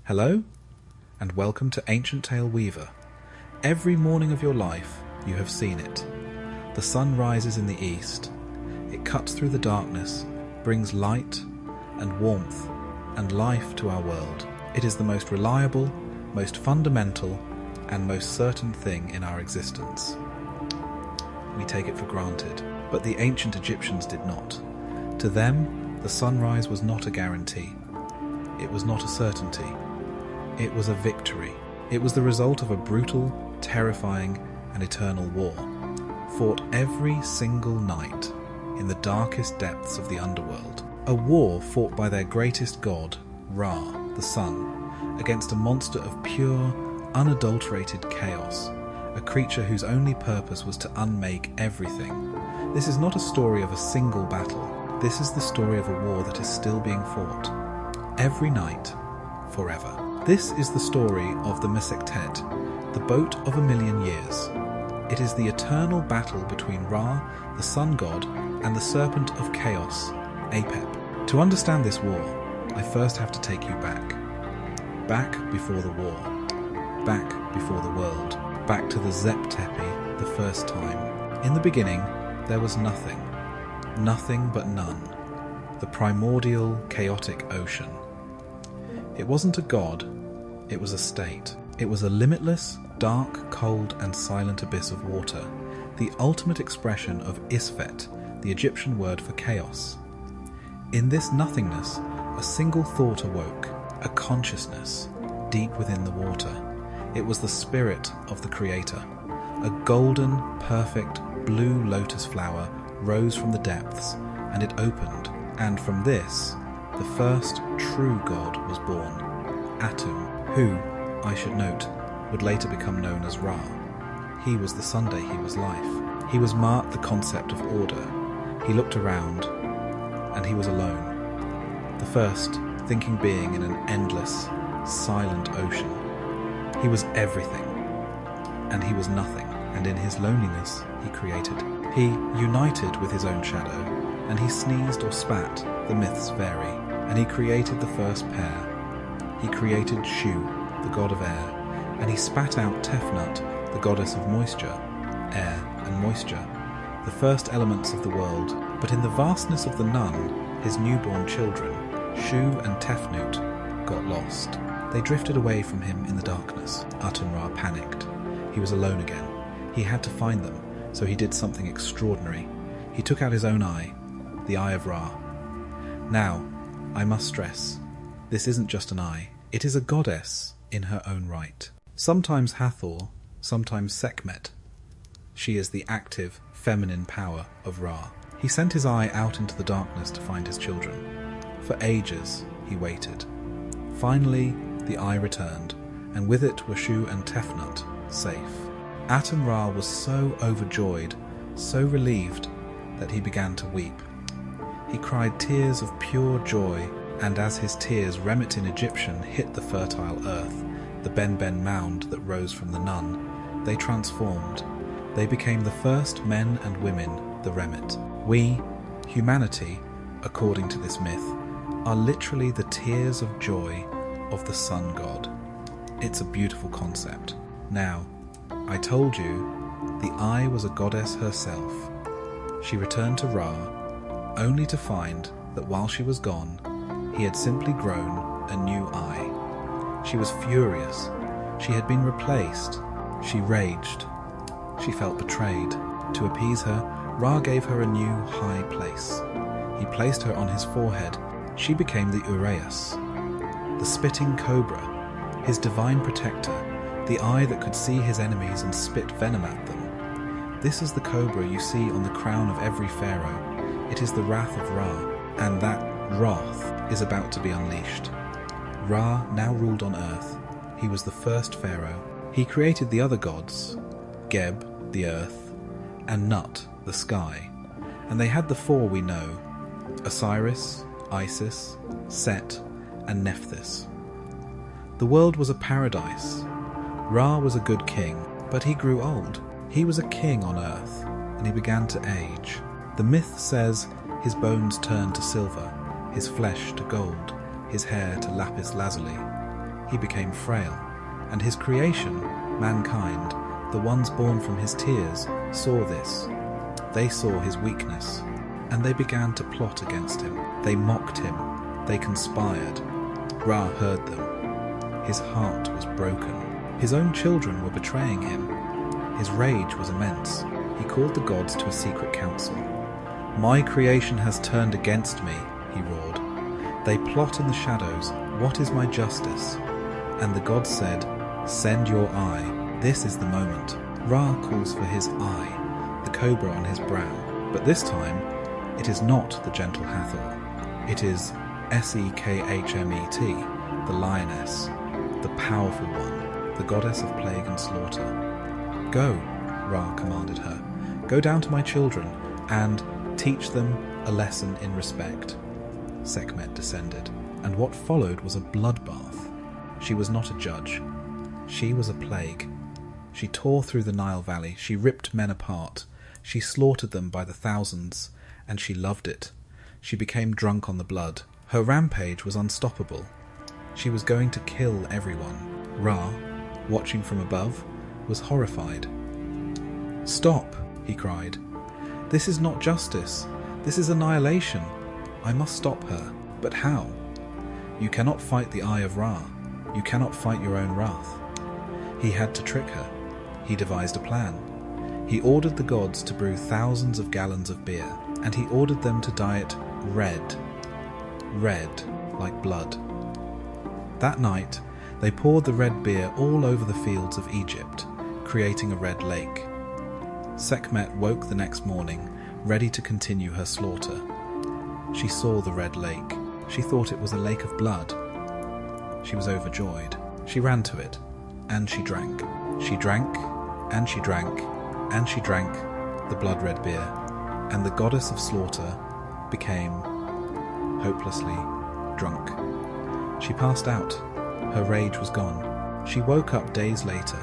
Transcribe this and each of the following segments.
Hello, and welcome to Ancient Tale Weaver. Every morning of your life, you have seen it. The sun rises in the east. It cuts through the darkness, brings light and warmth and life to our world. It is the most reliable, most fundamental, and most certain thing in our existence. We take it for granted, but the ancient Egyptians did not. To them, the sunrise was not a guarantee. It was not a certainty. It was a victory. It was the result of a brutal, terrifying, and eternal war, fought every single night in the darkest depths of the underworld. A war fought by their greatest god, Ra, the sun, against a monster of pure, unadulterated chaos, a creature whose only purpose was to unmake everything. This is not a story of a single battle. This is the story of a war that is still being fought, every night, forever. This is the story of the Mythology, the boat of 1,000,000 years. It is the eternal battle between Ra, the sun god, and the serpent of chaos, Apep. To understand this war, I first have to take you back. Back before the war. Back before the world. Back to the Zep Tepi, the first time. In the beginning, there was nothing. Nothing but none. The primordial, chaotic ocean. It wasn't a god, it was a state. It was a limitless, dark, cold, and silent abyss of water, the ultimate expression of Isfet, the Egyptian word for chaos. In this nothingness, a single thought awoke, a consciousness, deep within the water. It was the spirit of the Creator. A golden, perfect, blue lotus flower rose from the depths, and it opened, and from this, the first true god was born, Atum, who, I should note, would later become known as Ra. He was the Sunday, he was life. He was marked the concept of order. He looked around, and he was alone. The first thinking being in an endless, silent ocean. He was everything, and he was nothing, and in his loneliness he created. He united with his own shadow, and he sneezed or spat, the myths vary, and he created the first pair. He created Shu, the god of air, and he spat out Tefnut, the goddess of moisture, air and moisture, the first elements of the world. But in the vastness of the Nun, his newborn children, Shu and Tefnut, got lost. They drifted away from him in the darkness. Atum-Ra panicked. He was alone again. He had to find them, so he did something extraordinary. He took out his own eye, the Eye of Ra. Now, I must stress, this isn't just an eye. It is a goddess in her own right. Sometimes Hathor, sometimes Sekhmet. She is the active, feminine power of Ra. He sent his eye out into the darkness to find his children. For ages, he waited. Finally, the eye returned, and with it were Shu and Tefnut, safe. Atum-Ra was so overjoyed, so relieved, that he began to weep. He cried tears of pure joy, and as his tears, Remit in Egyptian, hit the fertile earth, the Ben-Ben mound that rose from the Nun, they transformed. They became the first men and women, the Remit. We, humanity, according to this myth, are literally the tears of joy of the sun god. It's a beautiful concept. Now, I told you, the eye was a goddess herself. She returned to Ra, only to find that while she was gone, he had simply grown a new eye. She was furious. She had been replaced. She raged. She felt betrayed. To appease her, Ra gave her a new high place. He placed her on his forehead. She became the Uraeus, the spitting cobra, his divine protector, the eye that could see his enemies and spit venom at them. This is the cobra you see on the crown of every pharaoh. It is the wrath of Ra, and that wrath is about to be unleashed. Ra now ruled on earth. He was the first pharaoh. He created the other gods, Geb, the earth, and Nut, the sky, and they had the four we know, Osiris, Isis, Set, and Nephthys. The world was a paradise. Ra was a good king, but he grew old. He was a king on earth, and he began to age. The myth says his bones turned to silver, his flesh to gold, his hair to lapis lazuli. he became frail, and his creation, mankind, the ones born from his tears, saw this. They saw his weakness, and they began to plot against him. They mocked him. They conspired. Ra heard them. His heart was broken. His own children were betraying him. His rage was immense. He called the gods to a secret council. "My creation has turned against me," he roared. "They plot in the shadows. What is my justice?" And the gods said, "Send your eye. This is the moment." Ra calls for his eye, the cobra on his brow. But this time, it is not the gentle Hathor. It is Sekhmet, the lioness, the powerful one, the goddess of plague and slaughter. "Go," Ra commanded her. "Go down to my children and teach them a lesson in respect." Sekhmet descended, and what followed was a bloodbath. She was not a judge. She was a plague. She tore through the Nile Valley. She ripped men apart. She slaughtered them by the thousands, and she loved it. She became drunk on the blood. Her rampage was unstoppable. She was going to kill everyone. Ra, watching from above, was horrified. "Stop," he cried. "This is not justice. This is annihilation. I must stop her. But how? You cannot fight the eye of Ra. You cannot fight your own wrath." He had to trick her. He devised a plan. He ordered the gods to brew thousands of gallons of beer, and he ordered them to dye it red. Red, like blood. That night, they poured the red beer all over the fields of Egypt, creating a red lake. Sekhmet woke the next morning, ready to continue her slaughter. She saw the red lake. She thought it was a lake of blood. She was overjoyed. She ran to it, and she drank. She drank, and she drank, and she drank the blood-red beer, and the goddess of slaughter became hopelessly drunk. She passed out. Her rage was gone. She woke up days later,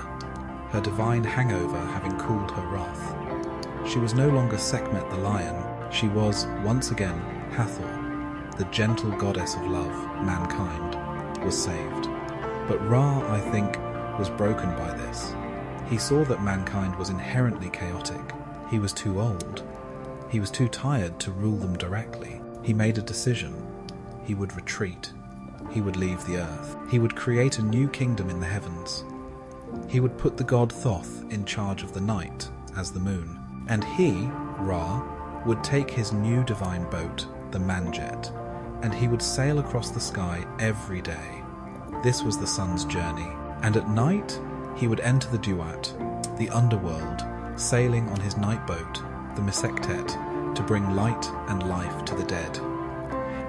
her divine hangover having cooled her wrath. She was no longer Sekhmet the lion. She was, once again, Hathor, the gentle goddess of love. Mankind was saved. But Ra, I think, was broken by this. He saw that mankind was inherently chaotic. He was too old. He was too tired to rule them directly. He made a decision. He would retreat. He would leave the earth. He would create a new kingdom in the heavens. He would put the god Thoth in charge of the night as the moon. And he, Ra, would take his new divine boat, the Manjet, and he would sail across the sky every day. This was the sun's journey. And at night, he would enter the Duat, the underworld, sailing on his night boat, the Mythology, to bring light and life to the dead.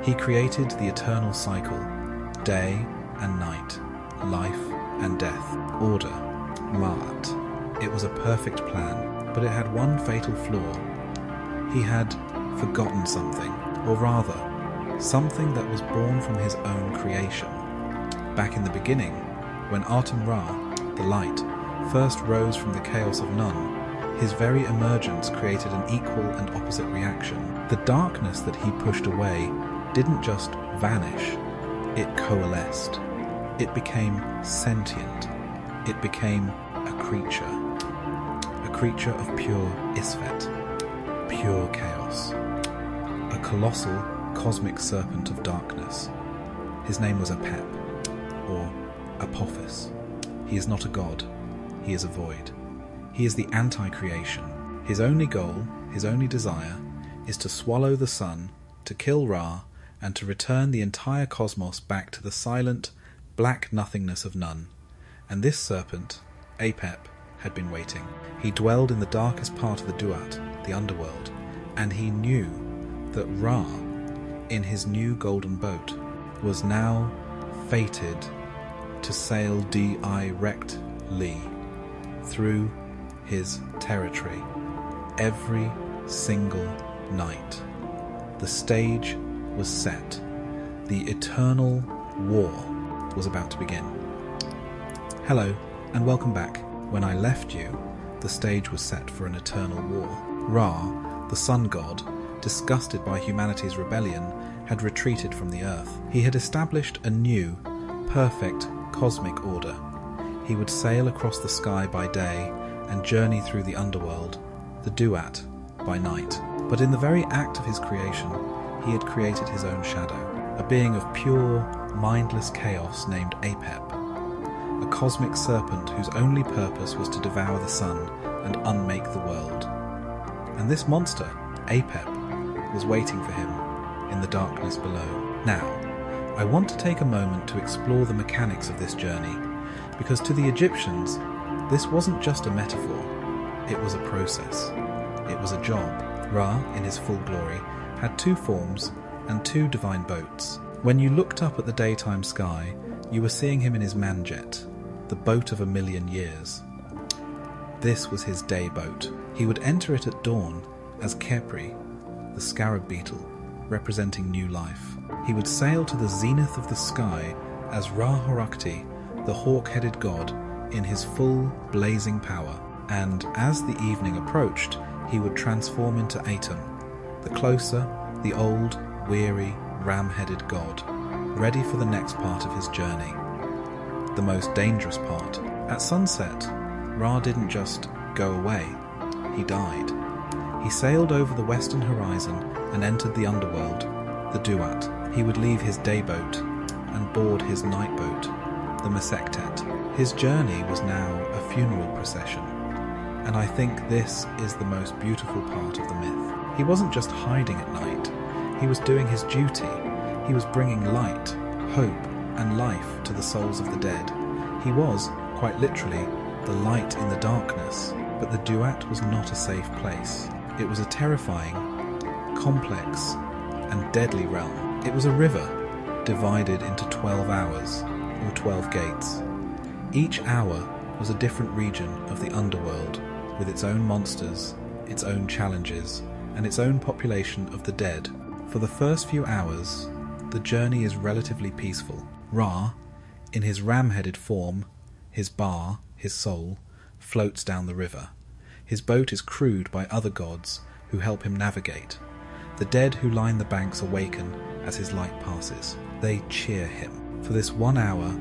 He created the eternal cycle, day and night, life and death, order, Ma'at. It was a perfect plan, but it had one fatal flaw. He had forgotten something, or rather, something that was born from his own creation. Back in the beginning, when Atum-Ra, the light, first rose from the chaos of none, his very emergence created an equal and opposite reaction. The darkness that he pushed away didn't just vanish, it coalesced. It became sentient. It became a creature of pure Isfet, pure chaos, a colossal cosmic serpent of darkness. His name was Apep, or Apophis. He is not a god, he is a void. He is the anti-creation. His only goal, his only desire, is to swallow the sun, to kill Ra, and to return the entire cosmos back to the silent, black nothingness of none. And this serpent, Apep, had been waiting. He dwelled in the darkest part of the Duat, the underworld, and he knew that Ra, in his new golden boat, was now fated to sail directly through his territory every single night. The stage was set. The eternal war was about to begin. Hello, and welcome back. When I left you, the stage was set for an eternal war. Ra, the sun god, disgusted by humanity's rebellion, had retreated from the earth. He had established a new, perfect, cosmic order. He would sail across the sky by day and journey through the underworld, the Duat, by night. But in the very act of his creation, he had created his own shadow, a being of pure, mindless chaos named Apep, a cosmic serpent whose only purpose was to devour the sun and unmake the world. And this monster, Apep, was waiting for him in the darkness below. Now, I want to take a moment to explore the mechanics of this journey, because to the Egyptians, this wasn't just a metaphor, it was a process. It was a job. Ra, in his full glory, had two forms and two divine boats. When you looked up at the daytime sky, you were seeing him in his manjet, the boat of 1,000,000 years. This was his day boat. He would enter it at dawn as Khepri, the scarab beetle, representing new life. He would sail to the zenith of the sky as Ra-Horakhti, the hawk-headed god, in his full, blazing power. And as the evening approached, he would transform into Atum, the closer, the old, weary, ram-headed god, ready for the next part of his journey. The most dangerous part. At sunset, Ra didn't just go away, he died. He sailed over the western horizon and entered the underworld, the Duat. He would leave his day boat and board his night boat, the Mesektet. His journey was now a funeral procession. And I think this is the most beautiful part of the myth. He wasn't just hiding at night, he was doing his duty. He was bringing light, hope, and life to the souls of the dead. He was, quite literally, the light in the darkness. But the Duat was not a safe place. It was a terrifying, complex, and deadly realm. It was a river, divided into 12 hours, or 12 gates. Each hour was a different region of the underworld, with its own monsters, its own challenges, and its own population of the dead. For the first few hours, the journey is relatively peaceful. Ra, in his ram-headed form, his bar, his soul, floats down the river. His boat is crewed by other gods who help him navigate. The dead who line the banks awaken as his light passes. They cheer him. For this 1 hour,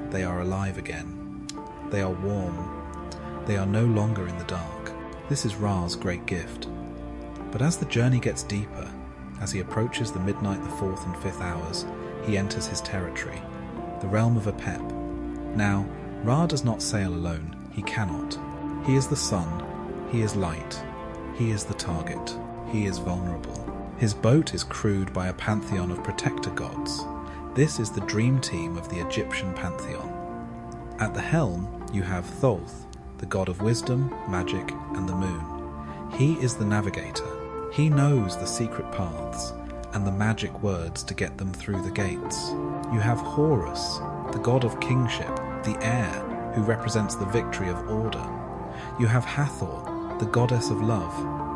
they are alive again. They are warm. They are no longer in the dark. This is Ra's great gift. But as the journey gets deeper, as he approaches the midnight, the 4th and 5th hours, he enters his territory, the realm of Apep. Now, Ra does not sail alone. He cannot. He is the sun. He is light. He is the target. He is vulnerable. His boat is crewed by a pantheon of protector gods. This is the dream team of the Egyptian pantheon. At the helm, you have Thoth, the god of wisdom, magic, and the moon. He is the navigator. He knows the secret paths and the magic words to get them through the gates. You have Horus, the god of kingship, the air, who represents the victory of order. You have Hathor, the goddess of love,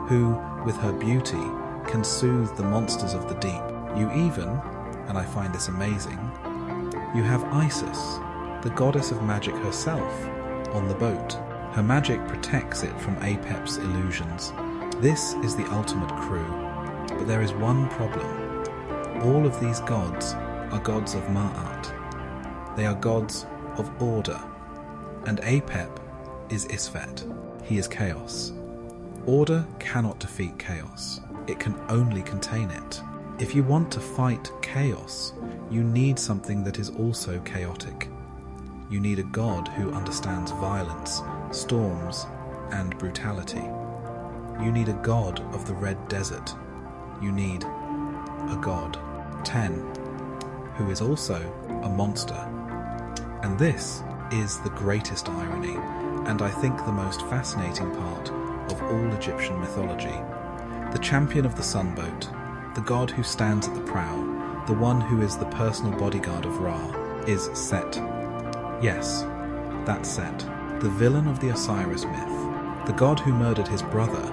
who, with her beauty, can soothe the monsters of the deep. You even, and I find this amazing, you have Isis, the goddess of magic herself, on the boat. Her magic protects it from Apep's illusions. This is the ultimate crew, but there is one problem. All of these gods are gods of Ma'at. They are gods of order, and Apep is Isfet. He is chaos. Order cannot defeat chaos. It can only contain it. If you want to fight chaos, you need something that is also chaotic. You need a god who understands violence, storms, and brutality. You need a god of the Red Desert. You need a god. 10, who is also a monster. And this is the greatest irony, and I think the most fascinating part of all Egyptian mythology. The champion of the sunboat, the god who stands at the prow, the one who is the personal bodyguard of Ra, is Set. Yes, that's Set, the villain of the Osiris myth, the god who murdered his brother,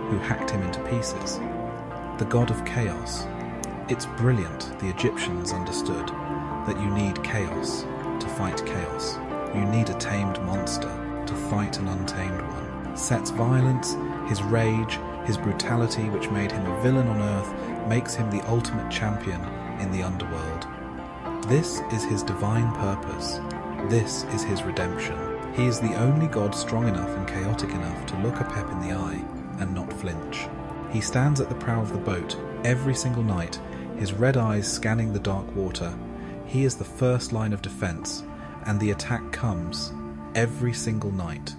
who hacked him into pieces, the god of chaos. It's brilliant the Egyptians understood that you need chaos to fight chaos. You need a tamed monster to fight an untamed one. Set's violence, his rage, his brutality, which made him a villain on Earth, makes him the ultimate champion in the underworld. This is his divine purpose, This is his redemption. He is the only god strong enough and chaotic enough to look Apep in the eye and not flinch. He stands at the prow of the boat every single night, his red eyes scanning the dark water. He is the first line of defense, and the attack comes every single night.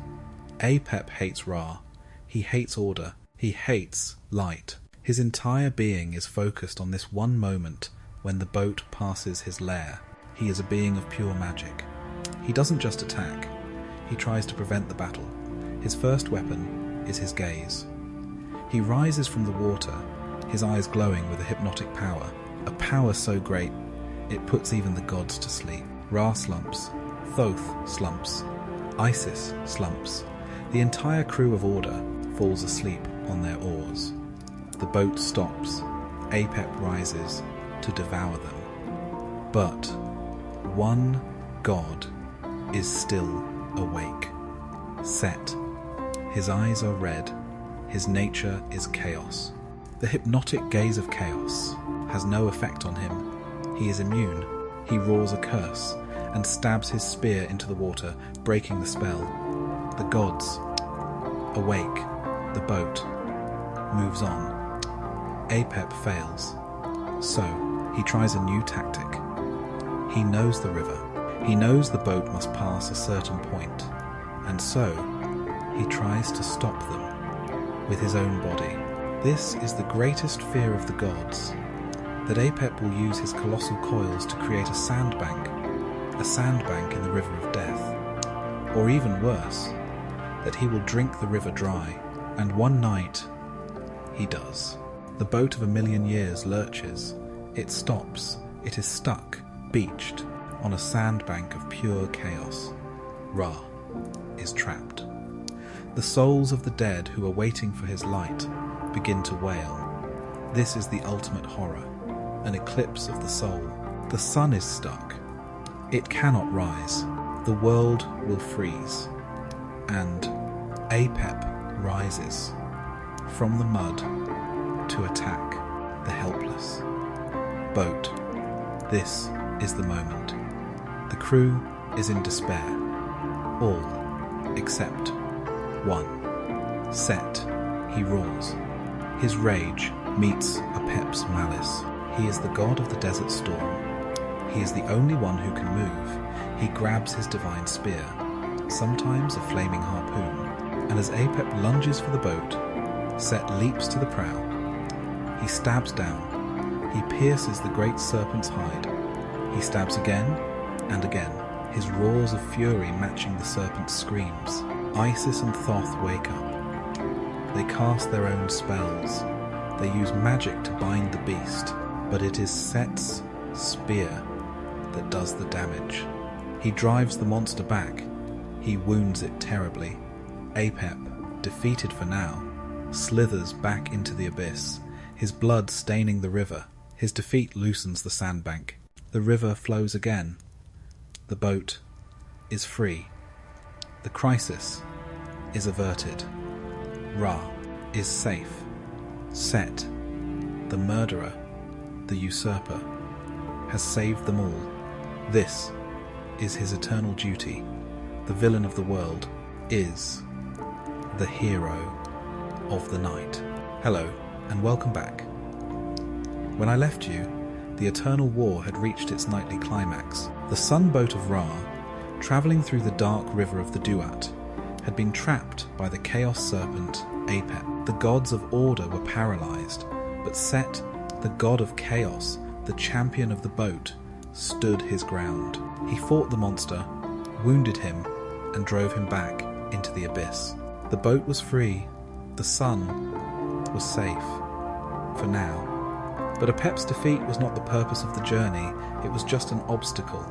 Apep hates Ra. He hates order. He hates light. His entire being is focused on this one moment when the boat passes his lair. He is a being of pure magic. He doesn't just attack. He tries to prevent the battle. His first weapon is his gaze. He rises from the water, his eyes glowing with a hypnotic power, a power so great it puts even the gods to sleep. Ra slumps, Thoth slumps, Isis slumps. The entire crew of Order falls asleep on their oars. The boat stops. Apep rises to devour them. But one god is still awake. Set. His eyes are red. His nature is chaos. The hypnotic gaze of chaos has no effect on him. He is immune. He roars a curse and stabs his spear into the water, breaking the spell. The gods awake. The boat moves on. Apep fails. So he tries a new tactic. He knows the river. He knows the boat must pass a certain point, and so he tries to stop them with his own body. This is the greatest fear of the gods, that Apep will use his colossal coils to create a sandbank in the river of death. Or even worse, that he will drink the river dry, and one night he does. The boat of 1,000,000 years lurches. It stops. It is stuck, beached, on a sandbank of pure chaos. Ra is trapped. The souls of the dead who are waiting for his light begin to wail. This is the ultimate horror, an eclipse of the soul. The sun is stuck. It cannot rise. The world will freeze. And Apep rises from the mud to attack the helpless. Boat. This is the moment. The crew is in despair. All except one. Set. He roars. His rage meets Apep's malice. He is the god of the desert storm. He is the only one who can move. He grabs his divine spear, sometimes a flaming harpoon, and as Apep lunges for the boat, Set leaps to the prow. He stabs down. He pierces the great serpent's hide. He stabs again and again, his roars of fury matching the serpent's screams. Isis and Thoth wake up. They cast their own spells. They use magic to bind the beast, but it is Set's spear that does the damage. He drives the monster back. He wounds it terribly. Apep, defeated for now, slithers back into the abyss, his blood staining the river. His defeat loosens the sandbank. The river flows again. The boat is free. The crisis is averted. Ra is safe. Set, the murderer, the usurper, has saved them all. This is his eternal duty. The villain of the world is the hero of the night. Hello, and welcome back. When I left you, the eternal war had reached its nightly climax. The sunboat of Ra, travelling through the dark river of the Duat, had been trapped by the chaos-serpent Apep. The gods of order were paralysed, but Set, the god of chaos, the champion of the boat, stood his ground. He fought the monster, wounded him, and drove him back into the abyss. The boat was free. The sun was safe. For now. But Apep's defeat was not the purpose of the journey. It was just an obstacle.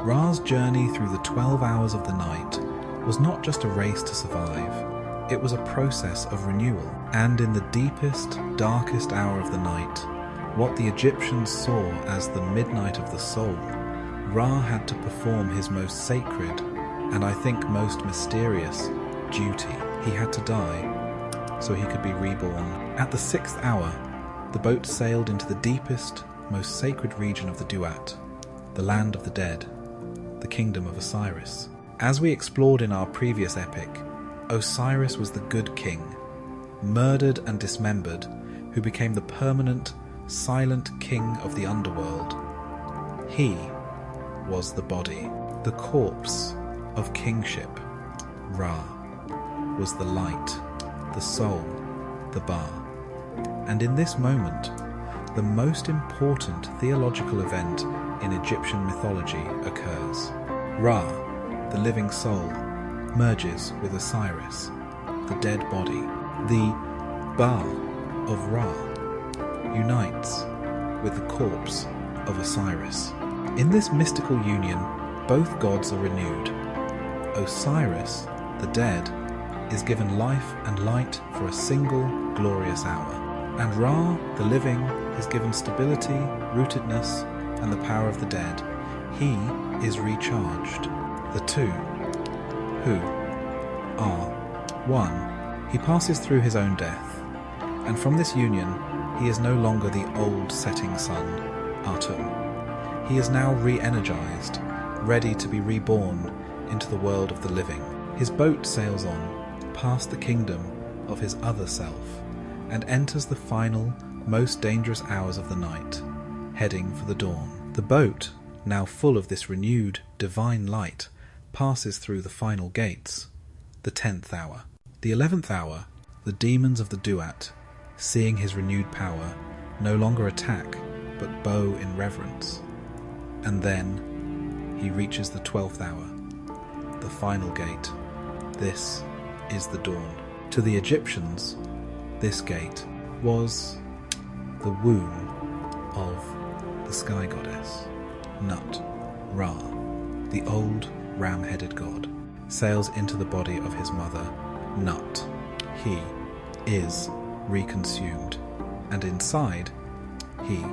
Ra's journey through the 12 hours of the night was not just a race to survive. It was a process of renewal. And in the deepest, darkest hour of the night, what the Egyptians saw as the midnight of the soul, Ra had to perform his most sacred, and I think most mysterious, duty. He had to die, so he could be reborn. At the 6th hour, the boat sailed into the deepest, most sacred region of the Duat, the land of the dead, the kingdom of Osiris. As we explored in our previous epic, Osiris was the good king, murdered and dismembered, who became the permanent, silent king of the underworld. He was the body, the corpse of kingship. Ra was the light, the soul, the Ba. And in this moment, the most important theological event in Egyptian mythology occurs. Ra, the living soul, merges with Osiris, the dead body. The Ba of Ra unites with the corpse of Osiris. In this mystical union, both gods are renewed. Osiris, the dead, is given life and light for a single glorious hour, and Ra, the living, is given stability, rootedness, and the power of the dead. He is recharged. The two, who are one, he passes through his own death, and from this union he is no longer the old setting sun, Atum. He is now re-energized, ready to be reborn into the world of the living. His boat sails on, past the kingdom of his other self, and enters the final, most dangerous hours of the night, heading for the dawn. The boat, now full of this renewed, divine light, passes through the final gates, the 10th hour. The 11th hour, the demons of the Duat, seeing his renewed power, no longer attack, but bow in reverence. And then he reaches the 12th hour, the final gate. This is the dawn. To the Egyptians, this gate was the womb of the sky goddess. Nut, Ra, the old ram-headed god, sails into the body of his mother, Nut. He is reconsumed, and inside, he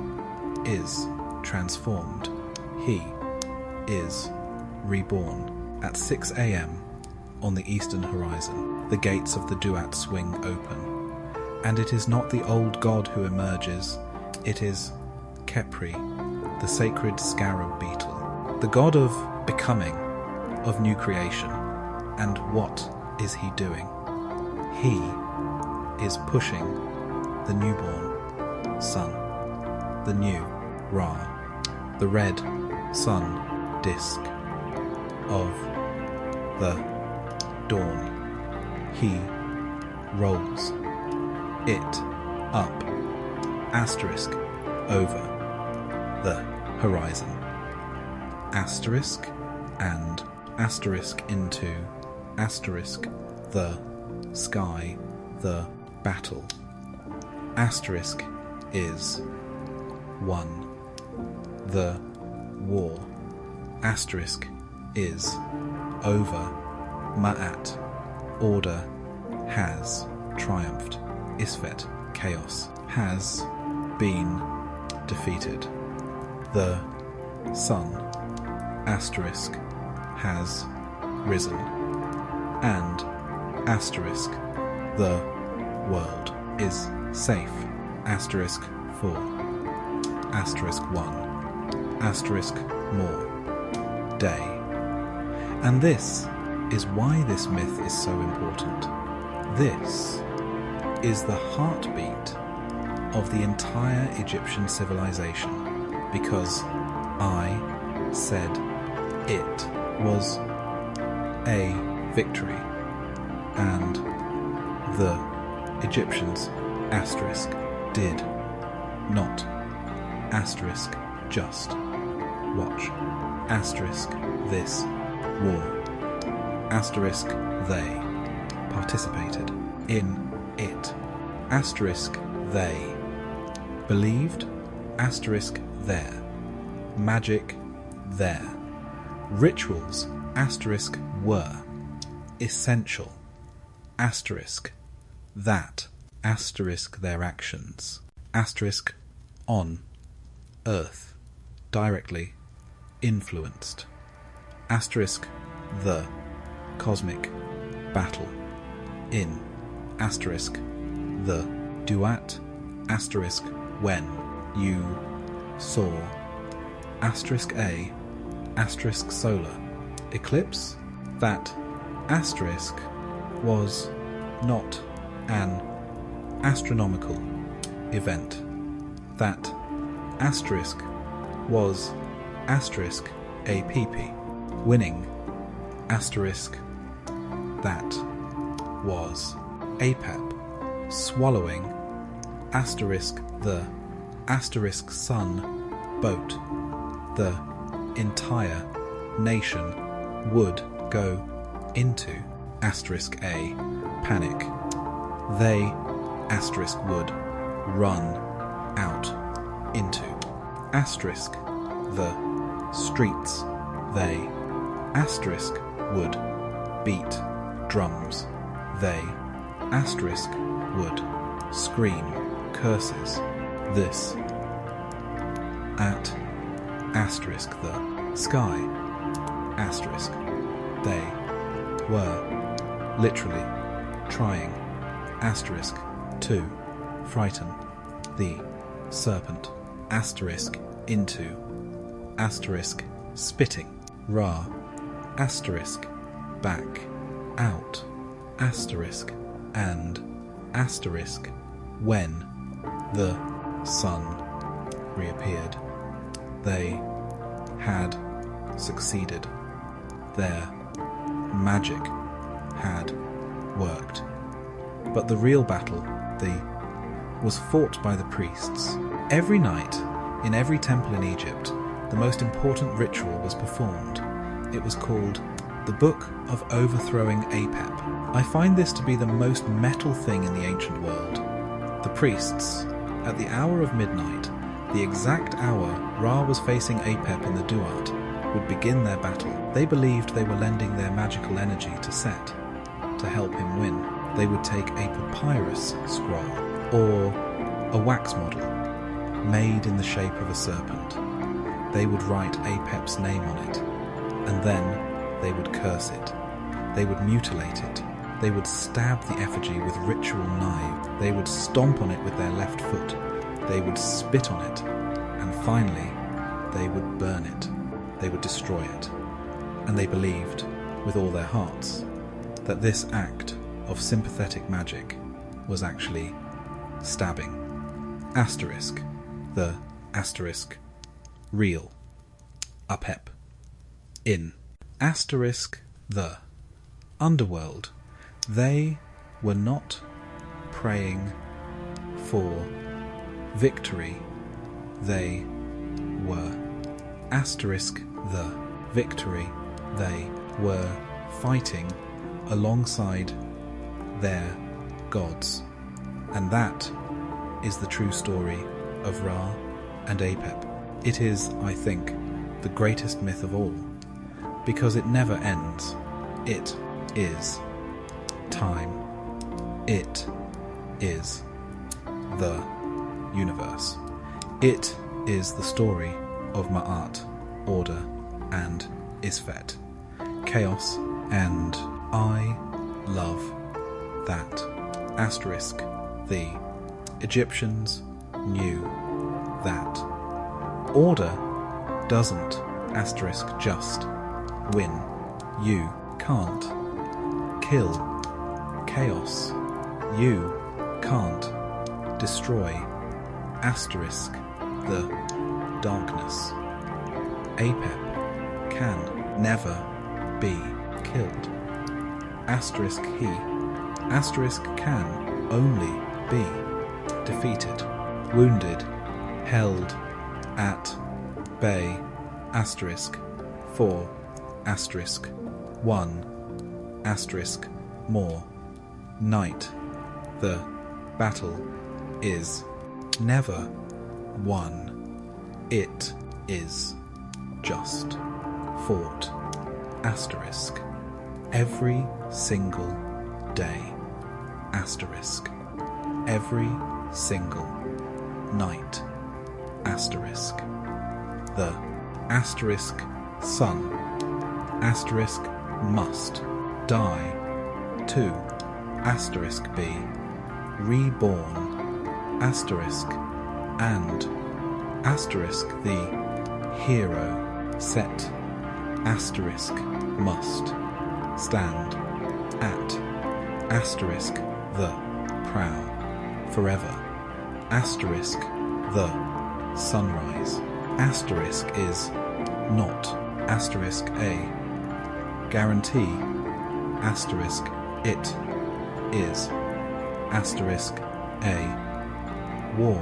is transformed. He is reborn. At 6 a.m. on the eastern horizon, the gates of the Duat swing open, and it is not the old god who emerges, it is Khepri, the sacred scarab beetle, the god of becoming, of new creation. And what is he doing? He is pushing the newborn sun, the new Ra, the red sun disk of the dawn. He rolls it up, asterisk, over the horizon, asterisk, and asterisk into asterisk the sky, the battle. Asterisk is won, the war. Asterisk is over, Ma'at, order, has triumphed. Isfet, chaos, has been defeated. The sun, asterisk, has risen, and asterisk, the world is safe. Asterisk 4, asterisk 1, asterisk more, day. And this is why this myth is so important. This is the heartbeat of the entire Egyptian civilization, because I said it was a victory, and the Egyptians, asterisk, did not, asterisk, just watch, asterisk, this war, asterisk, they participated in it, asterisk, they believed, asterisk, there, magic, there, rituals, asterisk, were essential, asterisk, that, asterisk, their actions, asterisk, on earth, directly influenced, asterisk, the cosmic battle, in, asterisk, the Duat, asterisk, when you saw, asterisk a, asterisk solar eclipse. That asterisk was not an astronomical event. That asterisk was asterisk APP, winning asterisk. That was Apep, swallowing asterisk the asterisk sun boat. The entire nation would go into asterisk A panic. They asterisk would run out into asterisk the streets. They asterisk would beat drums. They asterisk would scream curses. This at asterisk the sky asterisk. They were literally trying asterisk to frighten the serpent asterisk into asterisk spitting Ra asterisk back out asterisk and asterisk when the sun reappeared. They had succeeded. Their magic had worked. But the real battle, was fought by the priests. Every night, in every temple in Egypt, the most important ritual was performed. It was called the Book of Overthrowing Apep. I find this to be the most metal thing in the ancient world. The priests, at the hour of midnight, the exact hour Ra was facing Apep in the Duat, would begin their battle. They believed they were lending their magical energy to Set to help him win. They would take a papyrus scroll or a wax model made in the shape of a serpent. They would write Apep's name on it, and then they would curse it. They would mutilate it. They would stab the effigy with ritual knives. They would stomp on it with their left foot. They would spit on it, and finally they would burn it. They would destroy it. And they believed, with all their hearts, that this act of sympathetic magic was actually stabbing. Asterisk, the asterisk, real, Apep, in. Asterisk, the underworld. They were not praying for victory. They were asterisk the victory. They were fighting alongside their gods. And that is the true story of Ra and Apep. It is, I think, the greatest myth of all, because it never ends. It is time. It is the universe. It is the story of Ma'at, order, and Isfet, chaos, and I love that. Asterisk, the Egyptians knew that. Order doesn't, asterisk, just win. You can't kill chaos. You can't destroy, asterisk, the darkness. Apep can never be killed. Asterisk he, asterisk can only be defeated, wounded, held at bay, asterisk, for, asterisk, one, asterisk, more, night. The battle is never won. It is just fought, asterisk, every single day, asterisk, every single night, asterisk. The asterisk sun, asterisk, must die to, asterisk, be reborn, asterisk, and asterisk, the hero Set asterisk must stand at asterisk the prow forever asterisk the sunrise asterisk is not asterisk a guarantee asterisk it is asterisk a war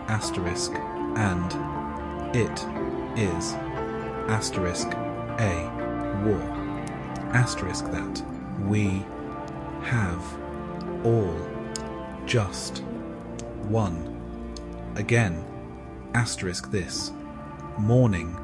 asterisk and it is asterisk a war asterisk that we have all just won again asterisk this morning